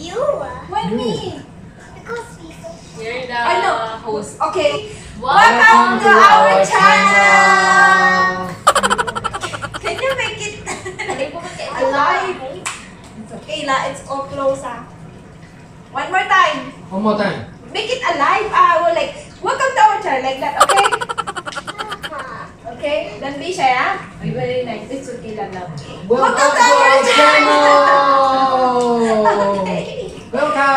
You. Why me? Because You're the I know. host. Okay. Welcome to our channel. Can you make it alive? It's okay lah. It's all close One more time. One more time. Make it alive. We're like, welcome to our channel, like that. Okay. Okay. Don't be shy. Very nice. It's okay lah, love. Welcome to our channel. Okay. Welcome.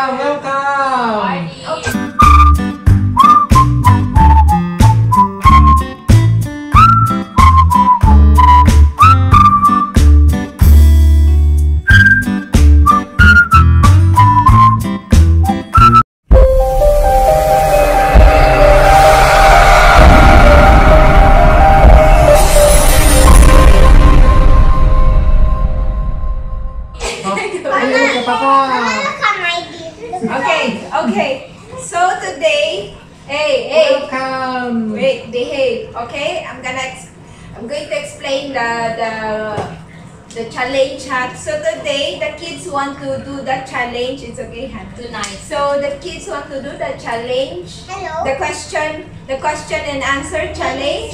Party. Okay. So today, hey. Welcome. Wait, behave. Okay, I'm going to explain the challenge. So today, the kids want to do the challenge. It's okay, Han. Tonight. So the kids want to do the challenge. Hello. The question and answer challenge.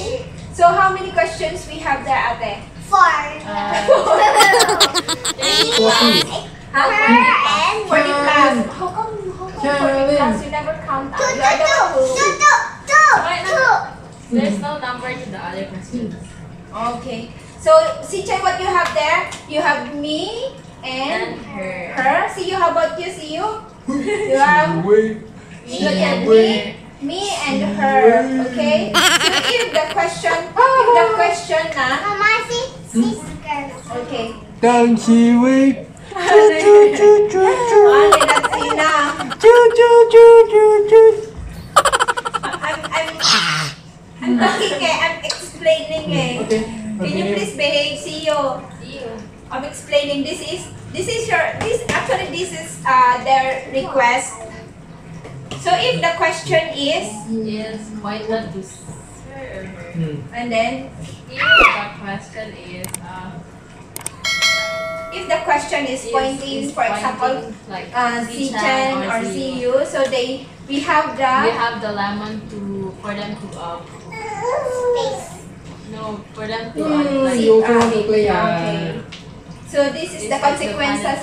So how many questions we have there, Ate? 4. Huh? and 40 plus. How come 40 plus? You never count. You are the one who- There's no number to the other questions. Okay. So, Sichay, what you have there? You have me and And her. her. See you. How about you? See you? You have Wait. look at me and her. Okay. So if the question na. Mama, see sisters. Okay. Don't she wait? Ano, that's enough. I'm talking I'm explaining Okay. Can you please behave? See you. See you. I'm explaining. This is their request. So if the question is, Is pointed to her or her. and then If the question is pointing, for example, like Sichan or CU, CU, so we have we the have the lemon for them to Space. for them to See, you also want to play, okay. So this is the consequences.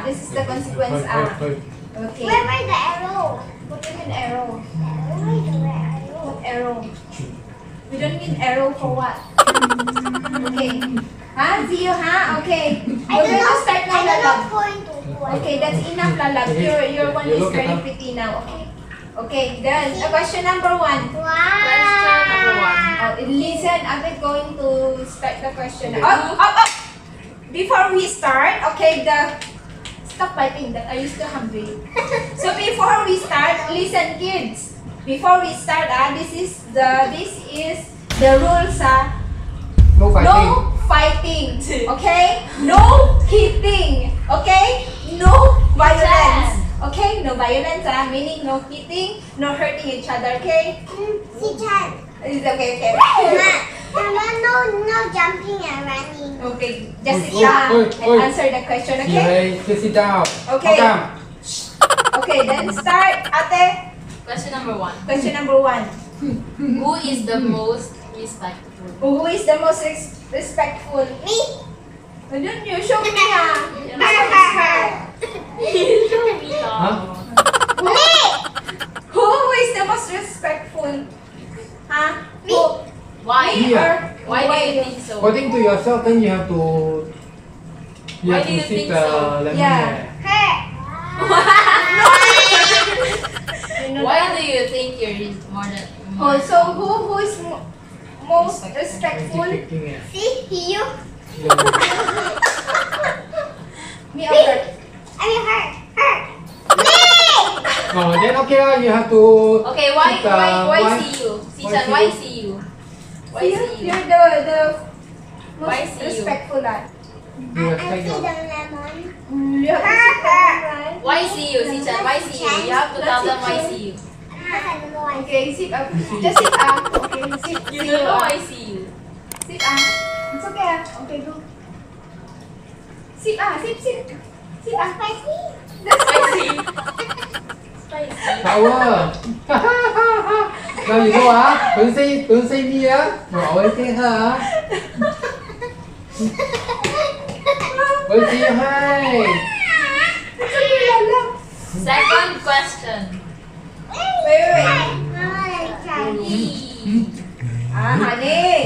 This is the consequence. Okay. Where were the arrow? What do you mean arrow? Where the arrow? What arrow? We don't need arrow for what? Okay. See you, Okay. I We're don't going to know. start now, I don't know Lalab. point to point. Okay, that's enough, Lalab. Your one You is look at very her. pretty now. Okay. Okay, then question number 1. Wow. Question number 1. Listen, I'm going to start the question. Up. Before we start, okay, stop biting that. Are you still hungry? So before we start, listen, kids. Before we start, this is the rules. No fighting. No fighting, okay? No hitting, okay? No violence, okay? No violence, meaning no hitting, no hurting each other, okay? Sichan. It's okay. Mama, no jumping and running. Okay, just sit Oi, down oi, and oi. answer the question, You okay? ready? Just sit down. Okay. How come? Okay, then start, Ate. Question number 1. Question number 1. Who is the most respectful? Who is the most respectful? Me. Don't you show me, Huh? Me. Who is the most respectful? Me. Who? Why? Me Yeah. or Why do you think so? According to yourself, then you have to. Why do you sit think so? lemon Yeah. there. Her. You know Why that? do you think you're more than Oh, so who is most respectful? See you. Me or her? I mean her. Me. Oh, then okay lah. You have to. Okay, why Why? see you? Sichan, why see you? Why See, see you? you're the Why most see you? respectful You I respect see your. the lemon. You have to sit down, right? Why see you, Sichan? Why see you? You have to tell them why see you. Because I don't know why. Okay, sit up. Just sit up. Okay, sit. You sit don't know up. why see you. Sit It's okay Okay, go. Sit Sit. Sit Spicy. That's Why see you? power. Now you go don't say me No, always say her We'll see you hi. Second question. Wait. Honey.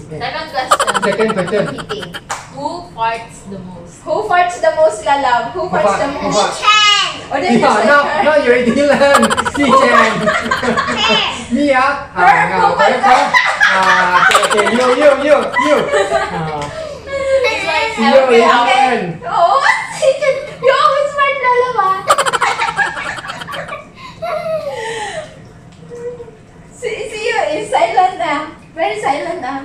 Second question. Second question. Eating. Who farts the most? Who farts the most, Lalab? Who farts the Who most? farts? Or then you say No, her? no, you already learn. Si Chen. Me okay, you. It's like You already every learn. Oh, you always fart, Lalab, ah. See you is silent now. Very silent now.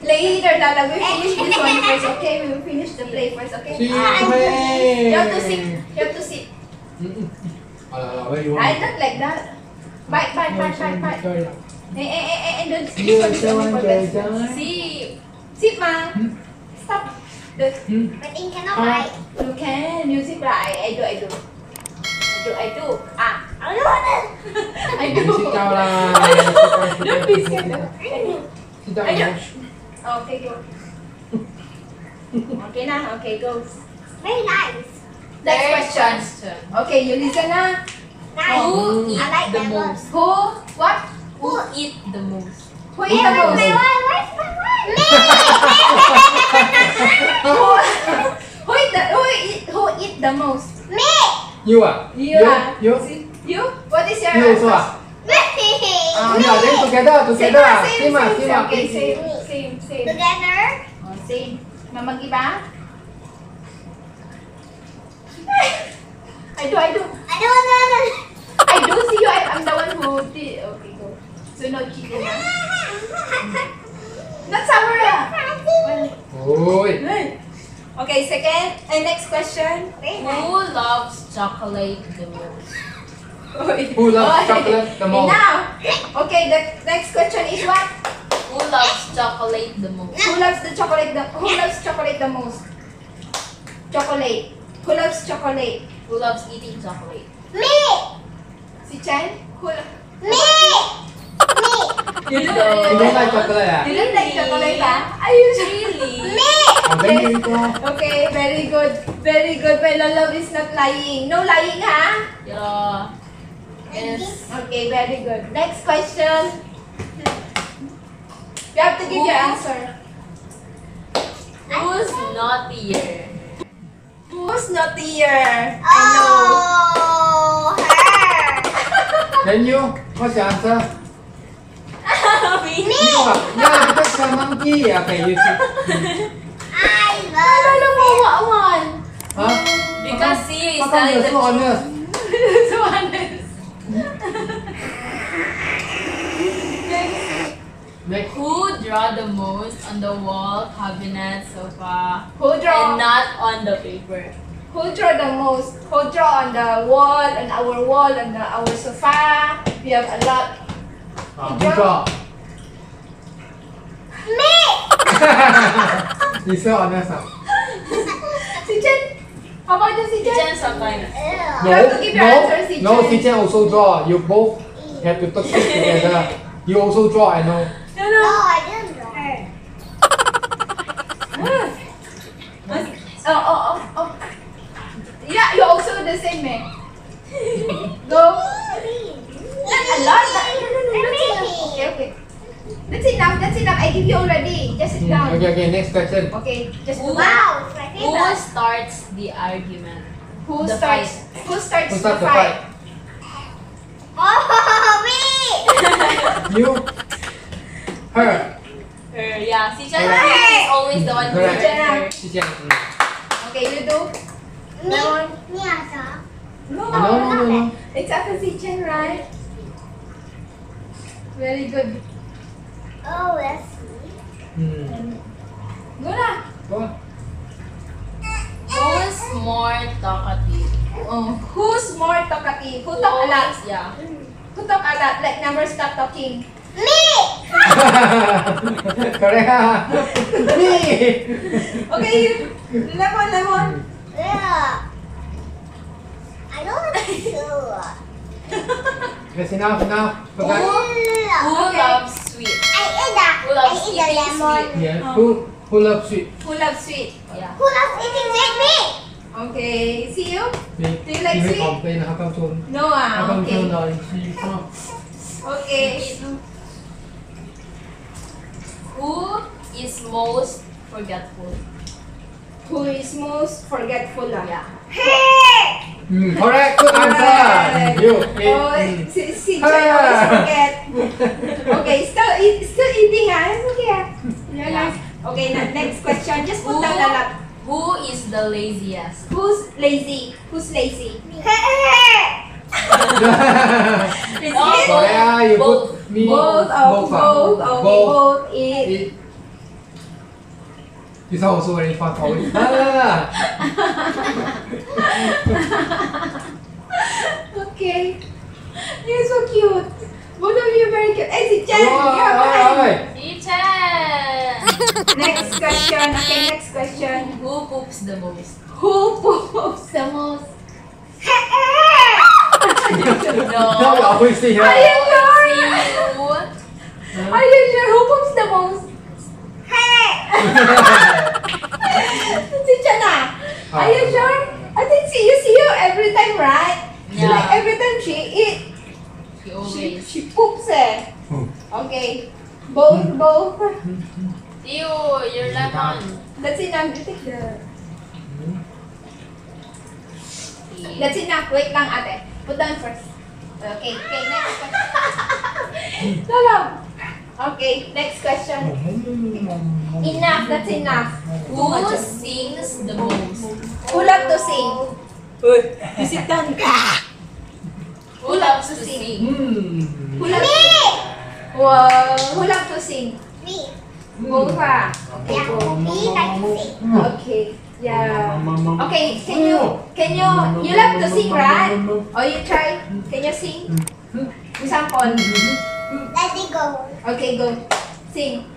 Later, Lalab, we finish this one first, okay? We will finish the play first, okay? See you You have to sit. You have to sit. Where you want? I don't like that. Bite. Don't See you, this one is important. See, Sit, ma. Stop. But in cannot bite. You can. You sit, I do. I do. I do. Sit down lah. Don't be scared. I do. Sit down. I do. Okay, go. Okay na. Okay, go. Very nice. Next third question. Okay, you listen na. Nice. Who eat I like the that one. most? Who? What? Who eat the most? Who eat the most? My one. Where's my one? Who eat the most? Me. You ah? You. You? What is your You also ah? Me. Yeah, then together. Same. Same. Okay, same. Together. Oh, same. Mag-iba? I do. I don't know. I do see you. I'm the one who did. Okay, go. So no cheating, ah. Not sour, ah. Oi. Okay, second. Next question. Who loves chocolate the most? Who loves chocolate the most? Now, okay, the next question is what? Who loves chocolate the most? Who loves chocolate the most? Chocolate. Who loves chocolate? Who loves eating chocolate? Me. Si Chen? Me. You You don't like chocolate ah? You don't like chocolate, ah? Are you Really? Me. Then you go. Okay, very good. Very good. My love is not lying. No lying, ha? Yeah. Yes. Okay, very good. Next question. You have to give your answer. Who's naughtier? Who's naughtier? I know. Oh, her. Then you? What's your answer? Me? You ah? Yeah, because you're a monkey. Okay, you see. I Ano love mo, one? Huh? Because she is How come telling you're the so truth. honest? So honest. Next. Who draw the most on the wall, cabinet, sofa, Who and draw? not on the paper? Who draw the most? Who draw on the wall, on our wall, on our sofa? We have a lot. Who draw? me. You so honest ah? Si Chen? How about you, si Chen? Kitchen sometimes. You have to give your answer, si No, Chen. Si Chen also draw. You both have to talk together. You also draw, I know. No, No, no. I didn't draw her. Oh. Yeah, you also the same, eh? Go. Not a lot. Okay. That's enough. I give you already. Just sit down. Okay, next question. Okay, just Who? Wow, it's my Who favorite. starts the argument? Who The starts? fight. Who starts Who the starts the fight? fight? Oh, me. You? Her? Her, yeah. Si Chen Correct. is always the one who Correct. corrects her. Si Chen. Okay, you do. Me. Lemon. Me also. No. It's after si Chen, right? Very good. Oh, let's see. Go na. Go. Who's more talkative? Oh, who's more talkative? Who talk a lot? Yeah. Who talk a lot? Like never stop talking. Me. Correct ah. Me. Okay, lemon. Yeah. I don't like sugar. Yes, enough. Forget. Who Okay. loves sweet? I eat that. Who loves I eat the eating lemon. sweet? Yeah. Who loves sweet? Who loves sweet? Yeah. Who loves eating sweet meat? Okay, see you? มี Do you like มี sweet? ของเป็นนะครับท่านผู้ชม No ท่าน ah. ผู้ชม Okay. หน่อยชีชอบ Okay. Who is most forgetful? Who is most forgetful? Yeah. correct good answer you Oh, si Joy always forget. Okay, still eating ah. It's okay ah. Yeah. Okay, next question. Just put Who, down the lot. who is the laziest? Who's lazy? Who's lazy? Is Oh, it? Korea you Both. put me Both. Okay, both eat. eat this one also very fun for you Okay. You're so cute. Both of you very cute. Hey, si Chen, you're behind. Ethan! Next question. Okay, next question. Who poops the most? Who poops the most? no you always say Are you sure? You. Are you sure? Who poops the most? Si Chen ah? Are you sure? I think see you every time, right? So Yeah. like every time she eat, She always. she poops eh. Okay. Both. You, your lemon. That's enough. You take the... That's enough. Wait lang ate. Put down first. Okay, next question. Tolong. Okay, next question. Enough, that's enough. Who sings the most? Who love to sing? You sit down. Who loves to sing? Who love to sing? Wow. Who love to sing? Me. Both ah. Okay, Yeah, both. me like to sing. Okay. Yeah. Okay, can you love to sing, right? Or you try? Can you sing? Example. Let it go. Okay, go. Sing.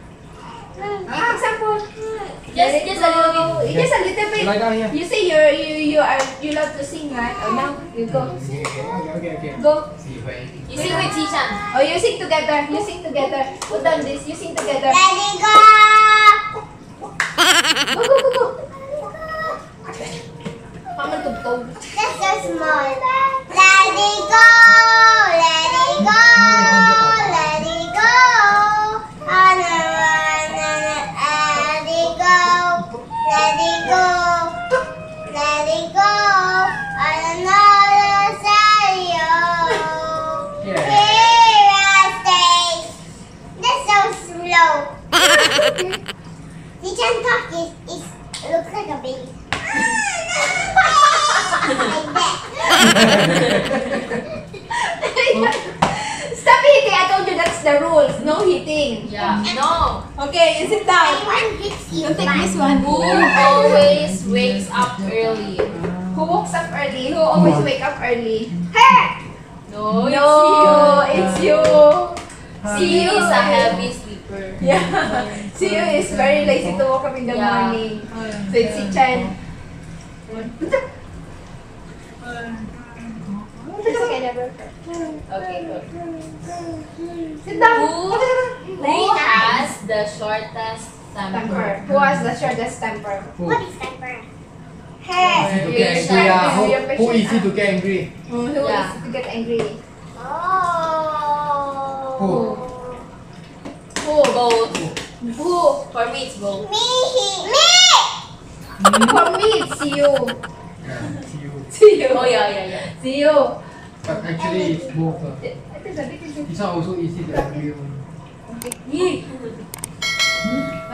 Example. Just Let it a little go. bit. Just a little bit. Lie down here. You say you love to sing, right? Oh, now you go. okay Go. You sing with Chishan. Oh, you sing together. You sing together. Put down this. You sing together. Let it go. Go. Mama tugtog. That's so small. Let it go. Let it go. Let it go. Oh, no, no, no. Let it go. Let it go. Let it go. On another side. Yeah. Here I stay. That's so slow. You can talk. It looks like a baby. Like that. Stop hitting. I told you that's the rules. No hitting. Yeah. No. Okay, you sit down. One hits you. You take this one. Who always wakes up early? Who wakes up early? Who always wake up early? No, No, it's you. See you is a heavy sleeper. Yeah. Siyu is very lazy to wake up in the Yeah. morning. So it's si Chen. It's okay, never. Okay, good. Sit down. Who has the shortest Temper. temper? Who has the shortest temper? What is temper? Easy to get angry who easy to get angry Who Yeah. is to get angry? Oh. Who? Who? Both. Who? For me, it's both. Me. For me, it's Siyu. see you Siyu. Oh, yeah. Siyu. but actually it's both Ito sabi ko. this one also easy to angry one.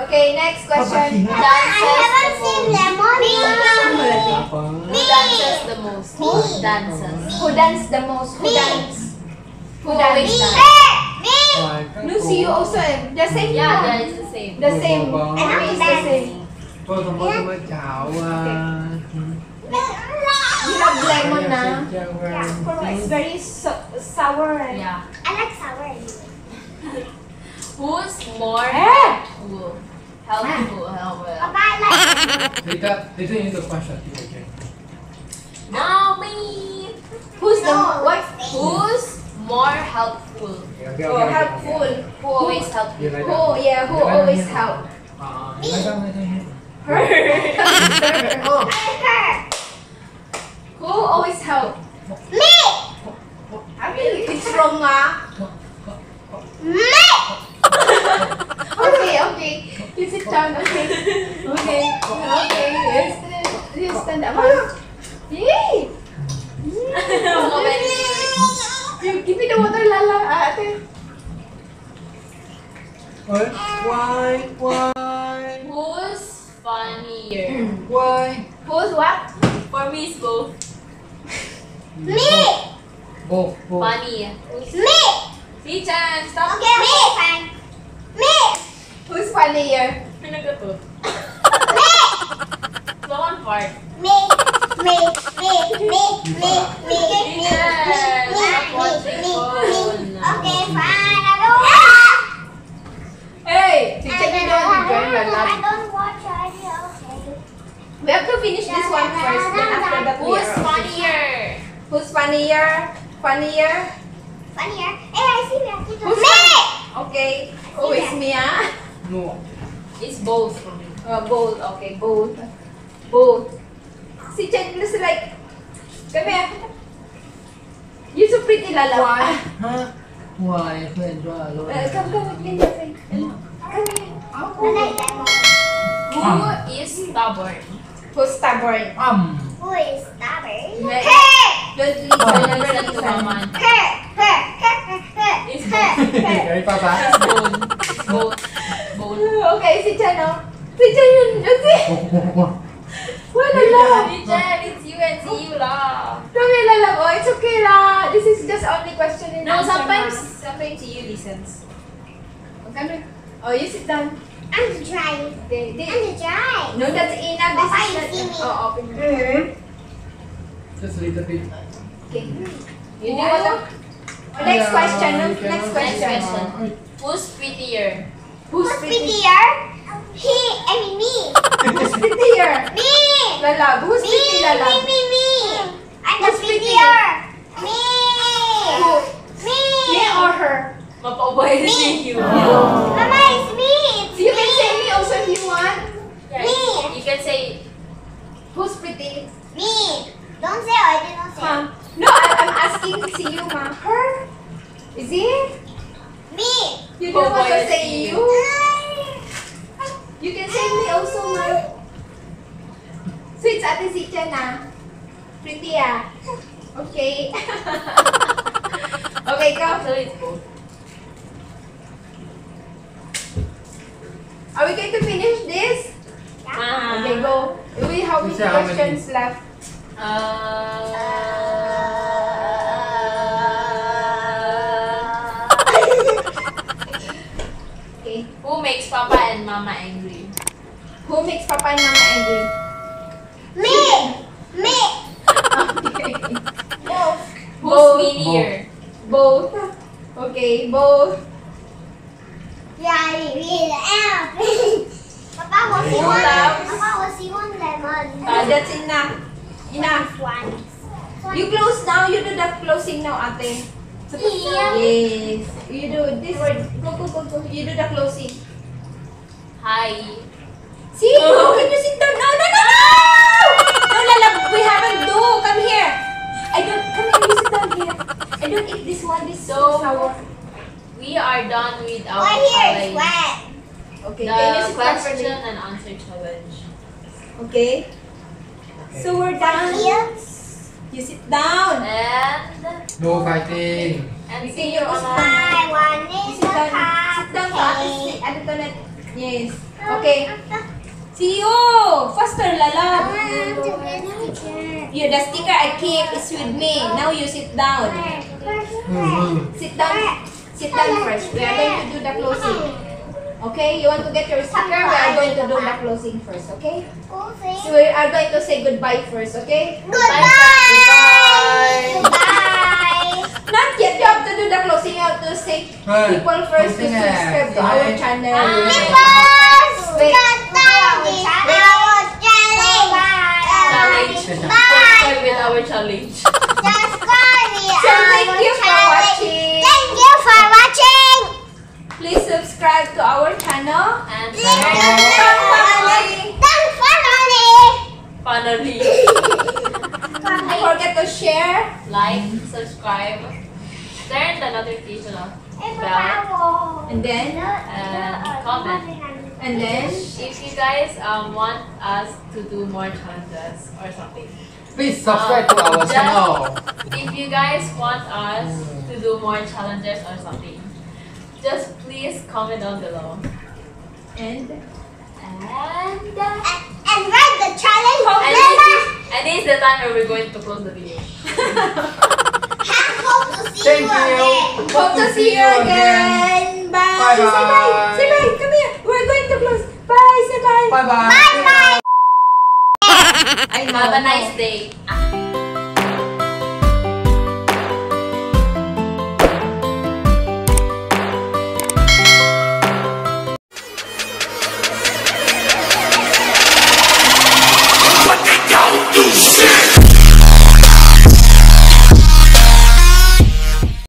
Okay, next question. I haven't seen lemon. Apa? Who dances the most? Me. Dances. Who dance the most? Who Me. dance? Who Who dance? always Me. dance? Me. No, Siyu also. The same. Yeah, it's the same. The same. Every is the same. Cô không có cái chảo You love lemon na. Yeah. For me, it's very sour. Yeah. I like sour. Who's more Eh! helpful? Helpful. Papa, I like Later you need to punch at you again. Now me. Who's the what? Who's more helpful? Okay, Oh, helpful. Who always help you? Who? Yeah, who always help? Her. Oh, Her. who always help? Me. I mean, it's wrong, ah. Me. Okay. You sit down, okay. Okay. You stand up. Yay! You give me the water, Lala. Ate. Why? Who's funnier? Why? Who's what? For me, it's both. Me. Both. Funny. Who's Me. Tichan, stop. Okay, me. Me. Who's funnier? Pinagatot. Me. So one part. Me. Me. Okay, fine. I don't watch. Hey! Teacher, you don't join I Lala. don't watch audio. Okay. We have to finish this one first, then after that we Who's are okay. funnier? Who's funnier? Funnier? Funnier. Hey, I see that. Who's Me. Okay. Who is Mia? No. It's both for me. Both. Okay, both. Both. Si Chen looks like... Come here. You're so pretty, Lala. Why? Huh? Why? I enjoy alone. Come with me. Come here. I like lemon. Who is stubborn? Who's stubborn? Who is stubborn? Me. Her. Don't listen. Never Listen to listen. Mama. Her. It's both. Kaya papa. It's both. Both. Both. Okay, si Chen, oh. Si Chen yun. Si... Wala lang. Tichan, it's you and see you lah. Kami lang. Oh, it's okay lah. This is just only question and No, answer. sometimes you listens. Okay. Oh, you sit down. I'm trying. Okay. I'm trying. No, that's enough. This Papa, is you not... see me? Oh, open. Just a little bit. Okay. You do what? Oh, next question. No? Next Next question. question. Who's prettier? Who's Who's pretty? prettier? Me. Who's prettier? Me. Lala. Who's pretty, Lala? Me. I'm the Who's pretty? prettier. Me. Who? Me. Me or her? Mapauboy na siya you. Mama, it's me. It's You can me. say me also if you want. Me. You can say, Who's pretty? Me. Don't say I didn't say. Huh? No, I'm asking to see you, ma. Her? Is it? Me. You don't want to Boy, say see you? You can say me also, ma. So it's Ate si Chen, ah. Pretty, ah. Okay. Okay, go. actually it's both. Are we going to finish this? Okay, go. We have many Teacher, how many? questions left? Okay. Who makes Papa and Mama angry? Who makes Papa and Mama angry? Me. Okay. Both. Who's Both. meanier? Both. Okay, both. Daddy, read the elephant. Papa was There you one. go. Papa was one lemon. That's enough. Enough. One. You close now. You do the closing now, ate. Yeah. Yes. You do this. Go. You do the closing. Hi. See? Can you sit down? No. No, Lala. We haven't do. Come here. Come here. You sit down here. I don't eat this one. This so sour. We are done with our My hair is challenge. wet. Okay. Can you The sit question properly? and answer challenge. Okay. So we're done. Here. You sit down. And No fighting. see you on our My one is Sit a down. Sit down. cupcake. Ano to net? Yes. Okay. See you. Faster, Lala. Yeah, the sticker I keep is with me. Now you sit down. Sit down. Sit down first. We are going to do the closing. Okay? You want to get your sticker? We are going to do the closing first. Okay? So we are going to say goodbye first. Okay? Goodbye. Not yet. You have to do the closing. You have to say people first to subscribe to our channel. Wait. challenge. Bye. Subscribe with our challenge. Just to our channel. And Finally, Thanks for finally, don't forget to share. like, subscribe, turn the notification bell, And then, and comment. and then, If you guys want us to do more challenges or something. Please subscribe to our channel. If you guys want us to do more challenges or something, just please comment down below. and. and write the challenge. And this is the time where we're going to close the video. Hope to see Thank you you. again. Hope to see you again. Bye. Bye Say bye. bye. Say bye. Come here. We're going to close. Bye. Say bye. Bye bye. Bye bye. I know. Have a nice day.